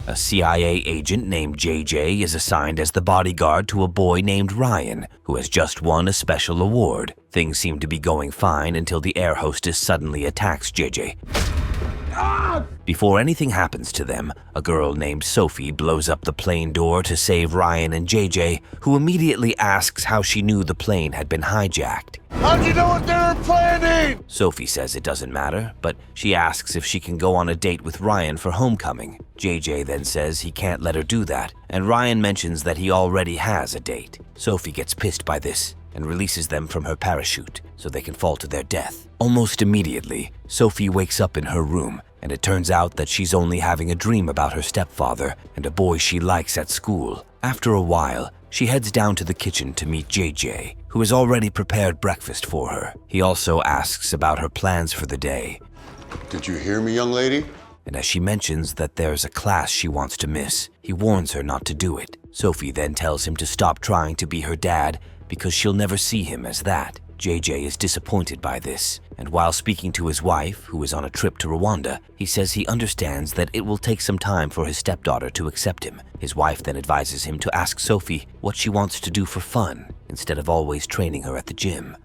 A CIA agent named JJ is assigned as the bodyguard to a boy named Ryan, who has just won a special award. Things seem to be going fine until the air hostess suddenly attacks JJ. Before anything happens to them, a girl named Sophie blows up the plane door to save Ryan and JJ, who immediately asks how she knew the plane had been hijacked. How'd you know what they were planning? Sophie says it doesn't matter, but she asks if she can go on a date with Ryan for homecoming. JJ then says he can't let her do that, and Ryan mentions that he already has a date. Sophie gets pissed by this and releases them from her parachute so they can fall to their death. Almost immediately, Sophie wakes up in her room, and it turns out that she's only having a dream about her stepfather and a boy she likes at school. After a while, she heads down to the kitchen to meet JJ, who has already prepared breakfast for her. He also asks about her plans for the day. Did you hear me, young lady? And as she mentions that there's a class she wants to miss, he warns her not to do it. Sophie then tells him to stop trying to be her dad because she'll never see him as that. JJ is disappointed by this, and while speaking to his wife, who is on a trip to Rwanda, he says he understands that it will take some time for his stepdaughter to accept him. His wife then advises him to ask Sophie what she wants to do for fun, instead of always training her at the gym.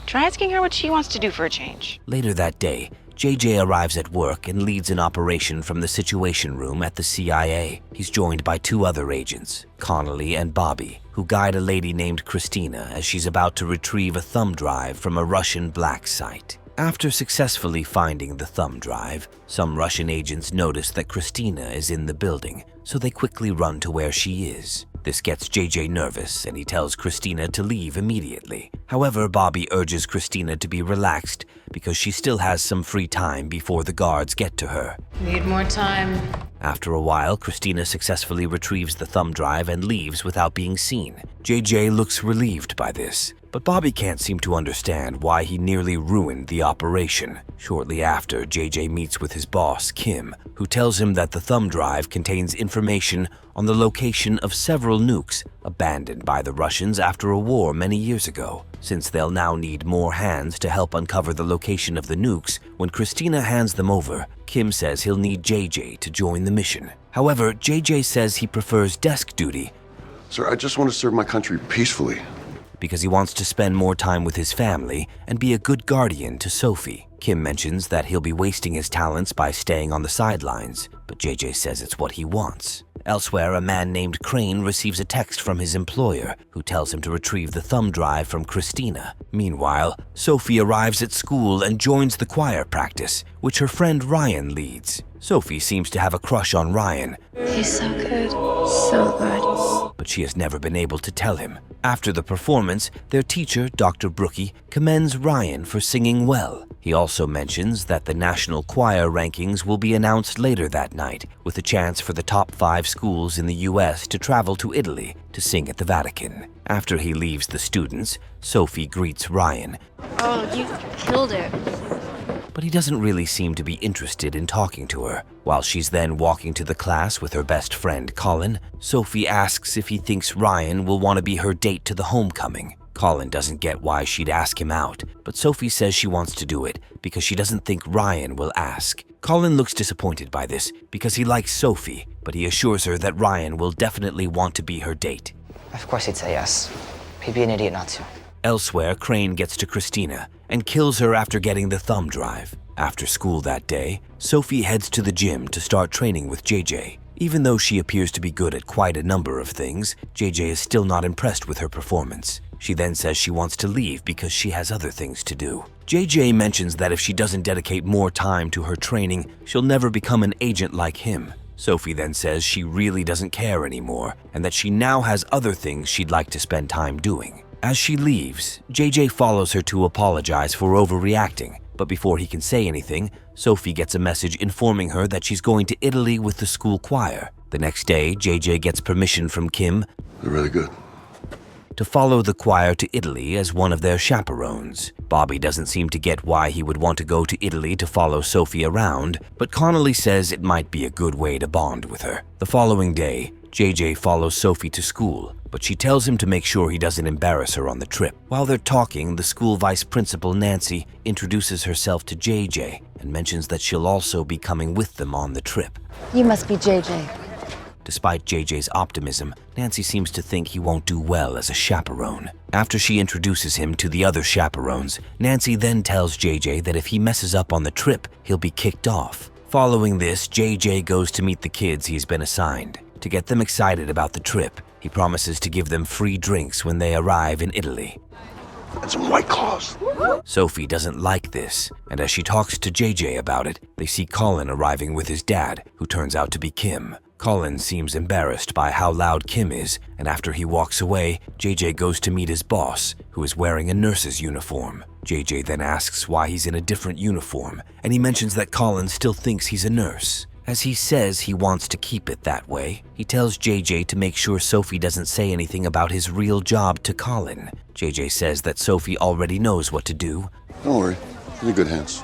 Try asking her what she wants to do for a change. Later that day, JJ arrives at work and leads an operation from the Situation Room at the CIA. He's joined by two other agents, Connolly and Bobby, who guide a lady named Christina as she's about to retrieve a thumb drive from a Russian black site. After successfully finding the thumb drive, some Russian agents notice that Christina is in the building, so they quickly run to where she is. This gets JJ nervous, and he tells Christina to leave immediately. However, Bobby urges Christina to be relaxed because she still has some free time before the guards get to her. Need more time. After a while, Christina successfully retrieves the thumb drive and leaves without being seen. JJ looks relieved by this, but Bobby can't seem to understand why he nearly ruined the operation. Shortly after, JJ meets with his boss, Kim, who tells him that the thumb drive contains information on the location of several nukes abandoned by the Russians after a war many years ago. Since they'll now need more hands to help uncover the location of the nukes, when Christina hands them over, Kim says he'll need JJ to join the mission. However, JJ says he prefers desk duty. Sir, I just want to serve my country peacefully. Because he wants to spend more time with his family and be a good guardian to Sophie. Kim mentions that he'll be wasting his talents by staying on the sidelines, but JJ says it's what he wants. Elsewhere, a man named Crane receives a text from his employer, who tells him to retrieve the thumb drive from Christina. Meanwhile, Sophie arrives at school and joins the choir practice, which her friend Ryan leads. Sophie seems to have a crush on Ryan. He's so good. So good. But she has never been able to tell him. After the performance, their teacher, Dr. Brookie, commends Ryan for singing well. He also mentions that the national choir rankings will be announced later that night, with a chance for the top 5 schools in the US to travel to Italy to sing at the Vatican. After he leaves the students, Sophie greets Ryan. Oh, you killed it. But he doesn't really seem to be interested in talking to her. While she's then walking to the class with her best friend Colin, Sophie asks if he thinks Ryan will want to be her date to the homecoming. Colin doesn't get why she'd ask him out, but Sophie says she wants to do it because she doesn't think Ryan will ask. Colin looks disappointed by this because he likes Sophie, but he assures her that Ryan will definitely want to be her date. Of course he'd say yes. He'd be an idiot not to. Elsewhere, Crane gets to Christina and kills her after getting the thumb drive. After school that day, Sophie heads to the gym to start training with JJ. Even though she appears to be good at quite a number of things, JJ is still not impressed with her performance. She then says she wants to leave because she has other things to do. JJ mentions that if she doesn't dedicate more time to her training, she'll never become an agent like him. Sophie then says she really doesn't care anymore and that she now has other things she'd like to spend time doing. As she leaves, JJ follows her to apologize for overreacting, but before he can say anything, Sophie gets a message informing her that she's going to Italy with the school choir. The next day, JJ gets permission from Kim They're really good. to follow the choir to Italy as one of their chaperones. Bobby doesn't seem to get why he would want to go to Italy to follow Sophie around, but Connolly says it might be a good way to bond with her. The following day, JJ follows Sophie to school, but she tells him to make sure he doesn't embarrass her on the trip. While they're talking, the school vice principal, Nancy, introduces herself to JJ and mentions that she'll also be coming with them on the trip. You must be JJ. Despite JJ's optimism, Nancy seems to think he won't do well as a chaperone. After she introduces him to the other chaperones, Nancy then tells JJ that if he messes up on the trip, he'll be kicked off. Following this, JJ goes to meet the kids he's been assigned. To get them excited about the trip, he promises to give them free drinks when they arrive in Italy. And some White Claws. Sophie doesn't like this, and as she talks to JJ about it, they see Colin arriving with his dad, who turns out to be Kim. Colin seems embarrassed by how loud Kim is, and after he walks away, JJ goes to meet his boss, who is wearing a nurse's uniform. JJ then asks why he's in a different uniform, and he mentions that Colin still thinks he's a nurse. As he says he wants to keep it that way, he tells JJ to make sure Sophie doesn't say anything about his real job to Colin. JJ says that Sophie already knows what to do. Don't worry, you're in good hands.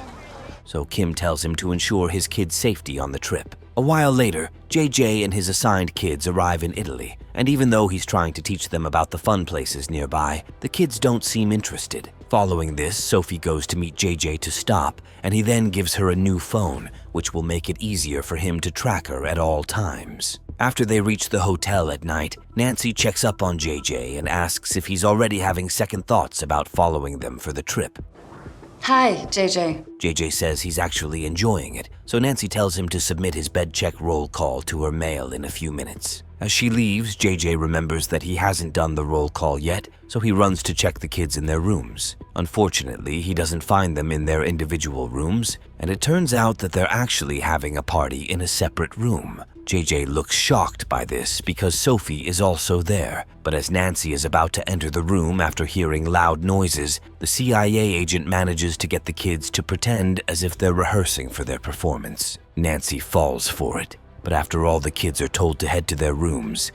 So Kim tells him to ensure his kid's safety on the trip. A while later, JJ and his assigned kids arrive in Italy, and even though he's trying to teach them about the fun places nearby, the kids don't seem interested. Following this, Sophie goes to meet JJ to stop, and he then gives her a new phone, which will make it easier for him to track her at all times. After they reach the hotel at night, Nancy checks up on JJ and asks if he's already having second thoughts about following them for the trip. Hi, JJ. JJ says he's actually enjoying it, so Nancy tells him to submit his bed check roll call to her mail in a few minutes. As she leaves, JJ remembers that he hasn't done the roll call yet, so he runs to check the kids in their rooms. Unfortunately, he doesn't find them in their individual rooms, and it turns out that they're actually having a party in a separate room. JJ looks shocked by this because Sophie is also there, but as Nancy is about to enter the room after hearing loud noises, the CIA agent manages to get the kids to pretend as if they're rehearsing for their performance. Nancy falls for it, but after all the kids are told to head to their rooms,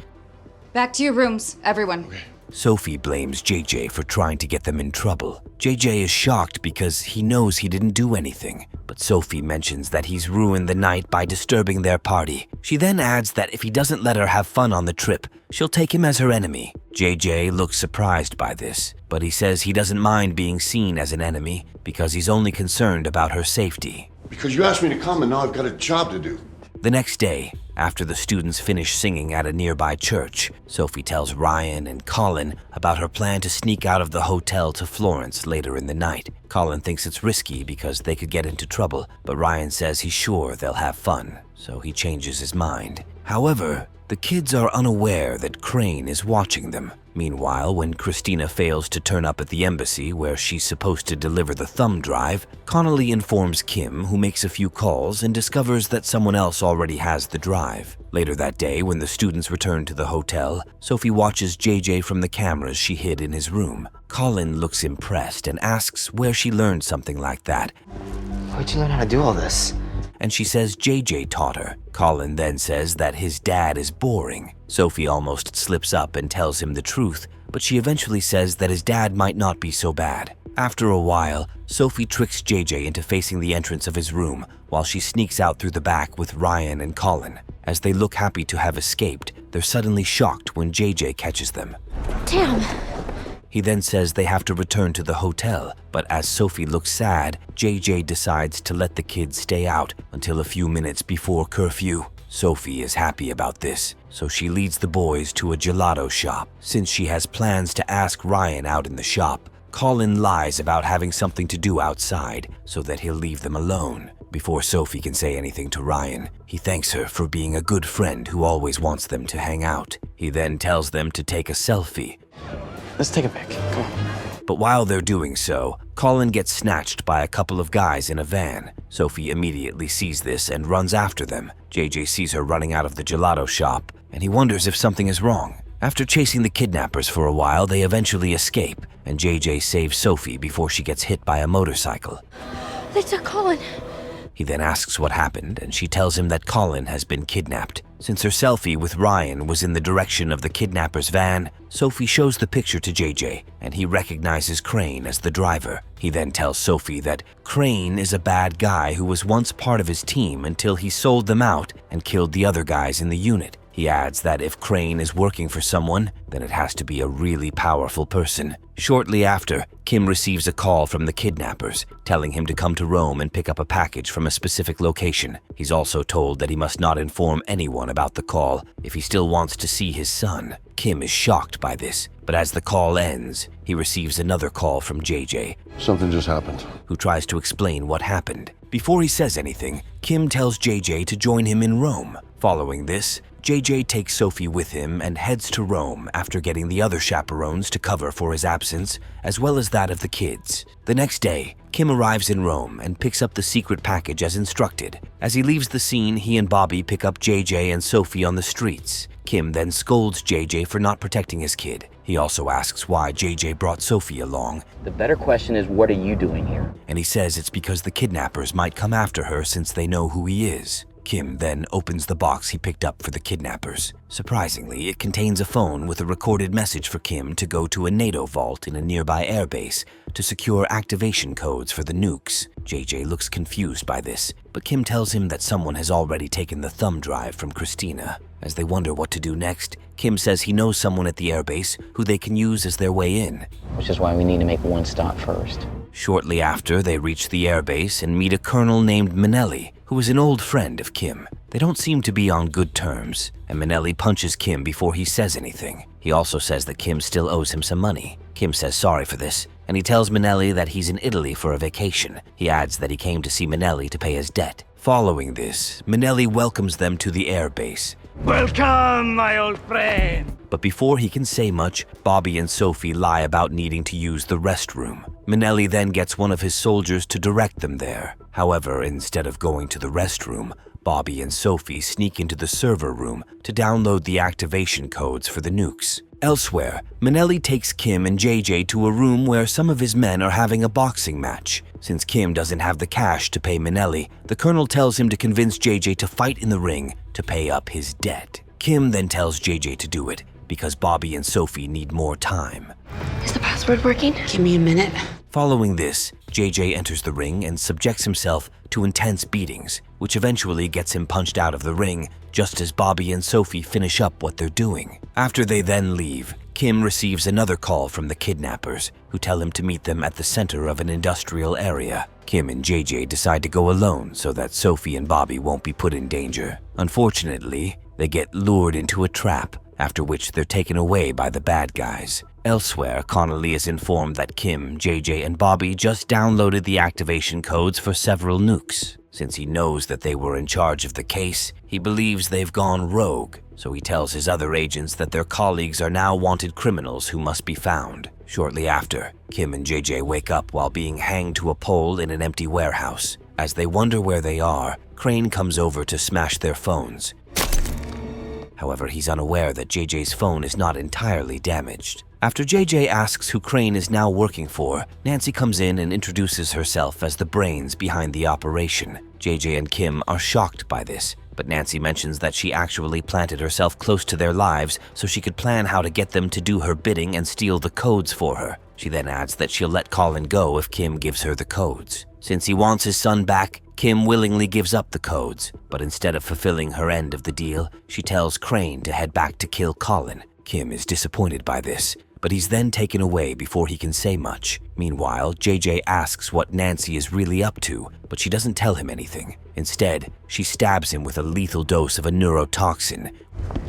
Back to your rooms, everyone. Sophie blames JJ for trying to get them in trouble. JJ is shocked because he knows he didn't do anything, but Sophie mentions that he's ruined the night by disturbing their party. She then adds that if he doesn't let her have fun on the trip, she'll take him as her enemy. JJ looks surprised by this, but he says he doesn't mind being seen as an enemy because he's only concerned about her safety. Because you asked me to come and now I've got a job to do. The next day, after the students finish singing at a nearby church, Sophie tells Ryan and Colin about her plan to sneak out of the hotel to Florence later in the night. Colin thinks it's risky because they could get into trouble, but Ryan says he's sure they'll have fun, so he changes his mind. However, the kids are unaware that Crane is watching them. Meanwhile, when Christina fails to turn up at the embassy where she's supposed to deliver the thumb drive, Connolly informs Kim, who makes a few calls and discovers that someone else already has the drive. Later that day, when the students return to the hotel, Sophie watches JJ from the cameras she hid in his room. Colin looks impressed and asks where she learned something like that, Where'd you learn how to do all this? and she says JJ taught her. Colin then says that his dad is boring. Sophie almost slips up and tells him the truth, but she eventually says that his dad might not be so bad. After a while, Sophie tricks JJ into facing the entrance of his room while she sneaks out through the back with Ryan and Colin. As they look happy to have escaped, they're suddenly shocked when JJ catches them. Damn. He then says they have to return to the hotel, but as Sophie looks sad, JJ decides to let the kids stay out until a few minutes before curfew. Sophie is happy about this, so she leads the boys to a gelato shop. Since she has plans to ask Ryan out in the shop, Colin lies about having something to do outside so that he'll leave them alone. Before Sophie can say anything to Ryan, he thanks her for being a good friend who always wants them to hang out. He then tells them to take a selfie. Let's take a pic. Come on. But while they're doing so, Colin gets snatched by a couple of guys in a van. Sophie immediately sees this and runs after them. JJ sees her running out of the gelato shop, and he wonders if something is wrong. After chasing the kidnappers for a while, they eventually escape, and JJ saves Sophie before she gets hit by a motorcycle. They took Colin. He then asks what happened, and she tells him that Colin has been kidnapped. Since her selfie with Ryan was in the direction of the kidnapper's van, Sophie shows the picture to JJ, and he recognizes Crane as the driver. He then tells Sophie that Crane is a bad guy who was once part of his team until he sold them out and killed the other guys in the unit. He adds that if Crane is working for someone, then it has to be a really powerful person. Shortly after, Kim receives a call from the kidnappers, telling him to come to Rome and pick up a package from a specific location. He's also told that he must not inform anyone about the call if he still wants to see his son. Kim is shocked by this, but as the call ends, he receives another call from JJ, Something just happened. who tries to explain what happened. Before he says anything, Kim tells JJ to join him in Rome. Following this, JJ takes Sophie with him and heads to Rome after getting the other chaperones to cover for his absence, as well as that of the kids. The next day, Kim arrives in Rome and picks up the secret package as instructed. As he leaves the scene, he and Bobby pick up JJ and Sophie on the streets. Kim then scolds JJ for not protecting his kid. He also asks why JJ brought Sophie along, The better question is, what are you doing here? and he says it's because the kidnappers might come after her since they know who he is. Kim then opens the box he picked up for the kidnappers. Surprisingly, it contains a phone with a recorded message for Kim to go to a NATO vault in a nearby airbase to secure activation codes for the nukes. JJ looks confused by this, but Kim tells him that someone has already taken the thumb drive from Christina. As they wonder what to do next, Kim says he knows someone at the airbase who they can use as their way in. Which is why we need to make one stop first. Shortly after, they reach the airbase and meet a colonel named Minelli, who is an old friend of Kim. They don't seem to be on good terms, and Minelli punches Kim before he says anything. He also says that Kim still owes him some money. Kim says sorry for this, and he tells Minelli that he's in Italy for a vacation. He adds that he came to see Minelli to pay his debt. Following this, Minelli welcomes them to the airbase. Welcome, my old friend. But before he can say much, Bobby and Sophie lie about needing to use the restroom. Minelli then gets one of his soldiers to direct them there. However, instead of going to the restroom, Bobby and Sophie sneak into the server room to download the activation codes for the nukes. Elsewhere, Minelli takes Kim and JJ to a room where some of his men are having a boxing match. Since Kim doesn't have the cash to pay Minelli, the colonel tells him to convince JJ to fight in the ring to pay up his debt. Kim then tells JJ to do it because Bobby and Sophie need more time. Is the password working? Give me a minute. Following this, JJ enters the ring and subjects himself to intense beatings, which eventually gets him punched out of the ring just as Bobby and Sophie finish up what they're doing. After they then leave, Kim receives another call from the kidnappers, who tell him to meet them at the center of an industrial area. Kim and JJ decide to go alone so that Sophie and Bobby won't be put in danger. Unfortunately, they get lured into a trap, after which they're taken away by the bad guys. Elsewhere, Connolly is informed that Kim, JJ, and Bobby just downloaded the activation codes for several nukes. Since he knows that they were in charge of the case, he believes they've gone rogue, so he tells his other agents that their colleagues are now wanted criminals who must be found. Shortly after, Kim and JJ wake up while being hanged to a pole in an empty warehouse. As they wonder where they are, Crane comes over to smash their phones. However, he's unaware that JJ's phone is not entirely damaged. After JJ asks who Crane is now working for, Nancy comes in and introduces herself as the brains behind the operation. JJ and Kim are shocked by this, but Nancy mentions that she actually planted herself close to their lives so she could plan how to get them to do her bidding and steal the codes for her. She then adds that she'll let Colin go if Kim gives her the codes. Since he wants his son back, Kim willingly gives up the codes, but instead of fulfilling her end of the deal, she tells Crane to head back to kill Colin. Kim is disappointed by this, but he's then taken away before he can say much. Meanwhile, JJ asks what Nancy is really up to, but she doesn't tell him anything. Instead, she stabs him with a lethal dose of a neurotoxin,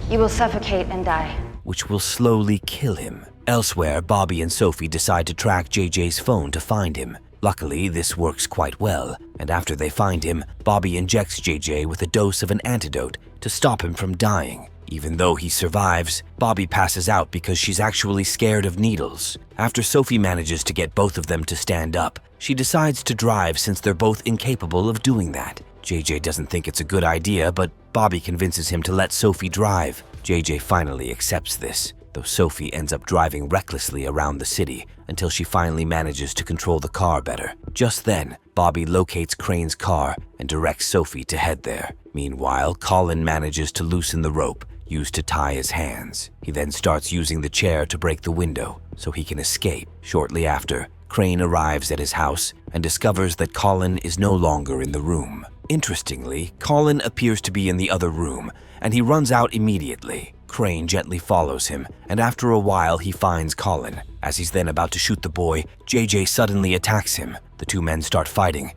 You will suffocate and die. which will slowly kill him. Elsewhere, Bobby and Sophie decide to track JJ's phone to find him. Luckily, this works quite well, and after they find him, Bobby injects JJ with a dose of an antidote to stop him from dying. Even though he survives, Bobby passes out because she's actually scared of needles. After Sophie manages to get both of them to stand up, she decides to drive since they're both incapable of doing that. JJ doesn't think it's a good idea, but Bobby convinces him to let Sophie drive. JJ finally accepts this, though Sophie ends up driving recklessly around the city until she finally manages to control the car better. Just then, Bobby locates Crane's car and directs Sophie to head there. Meanwhile, Colin manages to loosen the rope used to tie his hands. He then starts using the chair to break the window so he can escape. Shortly after, Crane arrives at his house and discovers that Colin is no longer in the room. Interestingly, Colin appears to be in the other room, and he runs out immediately. Crane gently follows him, and after a while he finds Colin. As he's then about to shoot the boy, JJ suddenly attacks him. The two men start fighting.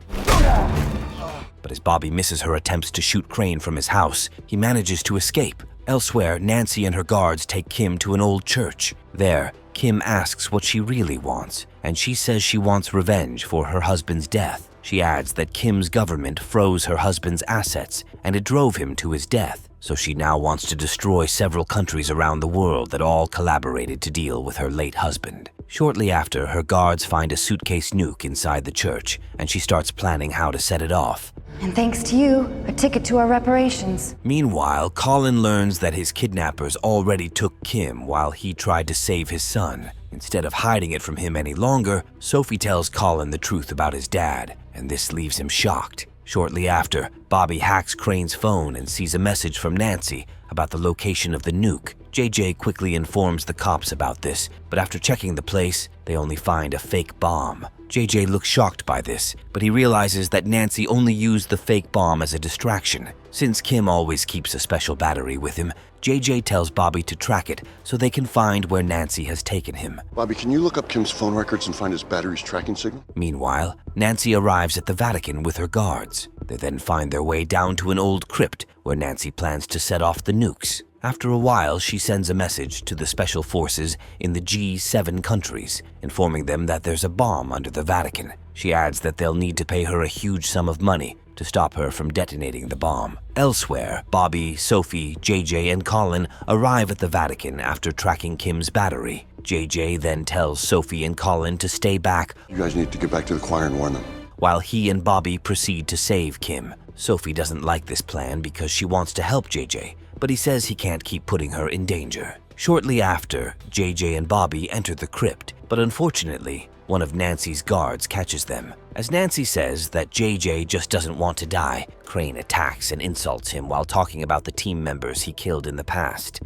But as Bobby misses her attempts to shoot Crane from his house, he manages to escape. Elsewhere, Nancy and her guards take Kim to an old church. There, Kim asks what she really wants, and she says she wants revenge for her husband's death. She adds that Kim's government froze her husband's assets, and it drove him to his death. So she now wants to destroy several countries around the world that all collaborated to deal with her late husband. Shortly after, her guards find a suitcase nuke inside the church, and she starts planning how to set it off. And thanks to you, a ticket to our reparations. Meanwhile, Colin learns that his kidnappers already took Kim while he tried to save his son. Instead of hiding it from him any longer, Sophie tells Colin the truth about his dad, and this leaves him shocked. Shortly after, Bobby hacks Crane's phone and sees a message from Nancy about the location of the nuke. JJ quickly informs the cops about this, but after checking the place, they only find a fake bomb. JJ looks shocked by this, but he realizes that Nancy only used the fake bomb as a distraction. Since Kim always keeps a special battery with him, JJ tells Bobby to track it so they can find where Nancy has taken him. Bobby, can you look up Kim's phone records and find his battery's tracking signal? Meanwhile, Nancy arrives at the Vatican with her guards. They then find their way down to an old crypt where Nancy plans to set off the nukes. After a while, she sends a message to the special forces in the G7 countries, informing them that there's a bomb under the Vatican. She adds that they'll need to pay her a huge sum of money to stop her from detonating the bomb. Elsewhere, Bobby, Sophie, JJ, and Colin arrive at the Vatican after tracking Kim's battery. JJ then tells Sophie and Colin to stay back. You guys need to get back to the choir and warn them. While he and Bobby proceed to save Kim. Sophie doesn't like this plan because she wants to help JJ, but he says he can't keep putting her in danger. Shortly after, JJ and Bobby enter the crypt, but unfortunately, one of Nancy's guards catches them. As Nancy says that JJ just doesn't want to die, Crane attacks and insults him while talking about the team members he killed in the past.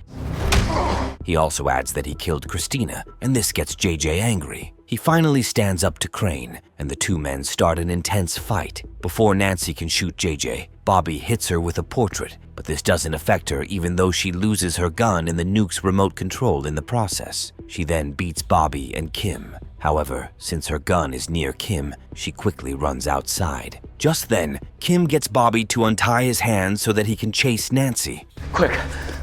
He also adds that he killed Christina, and this gets JJ angry. He finally stands up to Crane, and the two men start an intense fight. Before Nancy can shoot JJ, Bobby hits her with a portrait, but this doesn't affect her even though she loses her gun in the nuke's remote control in the process. She then beats Bobby and Kim. However, since her gun is near Kim, she quickly runs outside. Just then, Kim gets Bobby to untie his hands so that he can chase Nancy. Quick,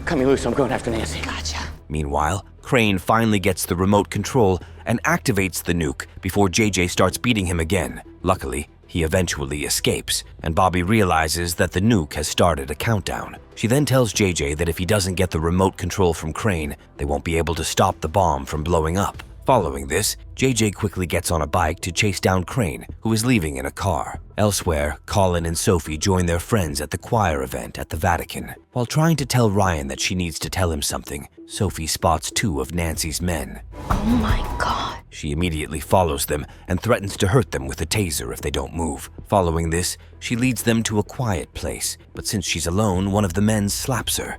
cut me loose. I'm going after Nancy. Gotcha. Meanwhile, Crane finally gets the remote control and activates the nuke before JJ starts beating him again. Luckily, he eventually escapes, and Bobby realizes that the nuke has started a countdown. She then tells JJ that if he doesn't get the remote control from Crane, they won't be able to stop the bomb from blowing up. Following this, JJ quickly gets on a bike to chase down Crane, who is leaving in a car. Elsewhere, Colin and Sophie join their friends at the choir event at the Vatican. While trying to tell Ryan that she needs to tell him something, Sophie spots two of Nancy's men. Oh my God. She immediately follows them and threatens to hurt them with a taser if they don't move. Following this, she leads them to a quiet place, but since she's alone, one of the men slaps her.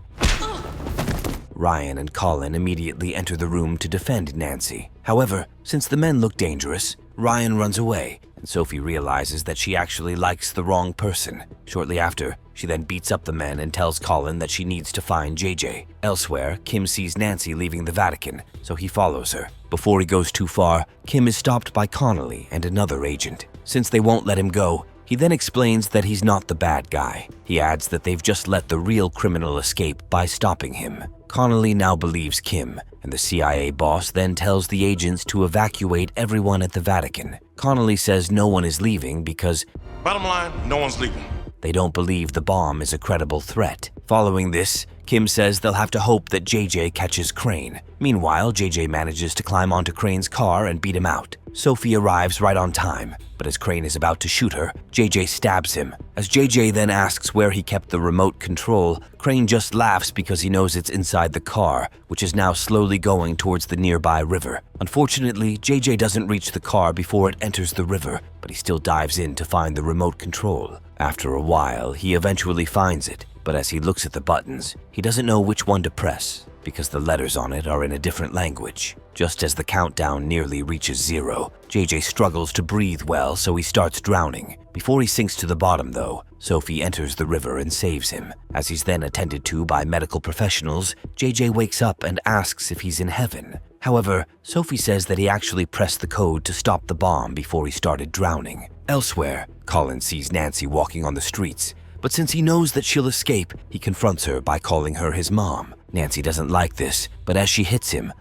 Ryan and Colin immediately enter the room to defend Nancy. However, since the men look dangerous, Ryan runs away, and Sophie realizes that she actually likes the wrong person. Shortly after, she then beats up the men and tells Colin that she needs to find JJ. Elsewhere, Kim sees Nancy leaving the Vatican, so he follows her. Before he goes too far, Kim is stopped by Connolly and another agent. Since they won't let him go, he then explains that he's not the bad guy. He adds that they've just let the real criminal escape by stopping him. Connolly now believes Kim, and the CIA boss then tells the agents to evacuate everyone at the Vatican. Connolly says no one is leaving because, bottom line, no one's leaving. They don't believe the bomb is a credible threat. Following this, Kim says they'll have to hope that JJ catches Crane. Meanwhile, JJ manages to climb onto Crane's car and beat him out. Sophie arrives right on time, but as Crane is about to shoot her, JJ stabs him. As JJ then asks where he kept the remote control, Crane just laughs because he knows it's inside the car, which is now slowly going towards the nearby river. Unfortunately, JJ doesn't reach the car before it enters the river, but he still dives in to find the remote control. After a while, he eventually finds it, but as he looks at the buttons, he doesn't know which one to press because the letters on it are in a different language. Just as the countdown nearly reaches 0, JJ struggles to breathe well, so he starts drowning. Before he sinks to the bottom, though, Sophie enters the river and saves him. As he's then attended to by medical professionals, JJ wakes up and asks if he's in heaven. However, Sophie says that he actually pressed the code to stop the bomb before he started drowning. Elsewhere, Colin sees Nancy walking on the streets, but since he knows that she'll escape, he confronts her by calling her his mom. Nancy doesn't like this, but as she hits him,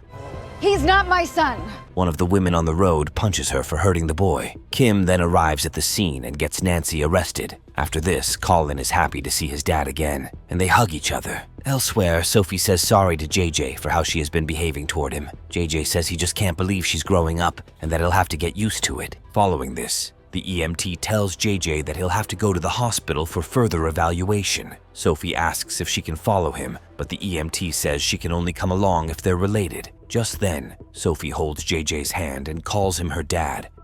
He's not my son! one of the women on the road punches her for hurting the boy. Kim then arrives at the scene and gets Nancy arrested. After this, Colin is happy to see his dad again, and they hug each other. Elsewhere, Sophie says sorry to JJ for how she has been behaving toward him. JJ says he just can't believe she's growing up and that he'll have to get used to it. Following this, the EMT tells JJ that he'll have to go to the hospital for further evaluation. Sophie asks if she can follow him, but the EMT says she can only come along if they're related. Just then, Sophie holds JJ's hand and calls him her dad.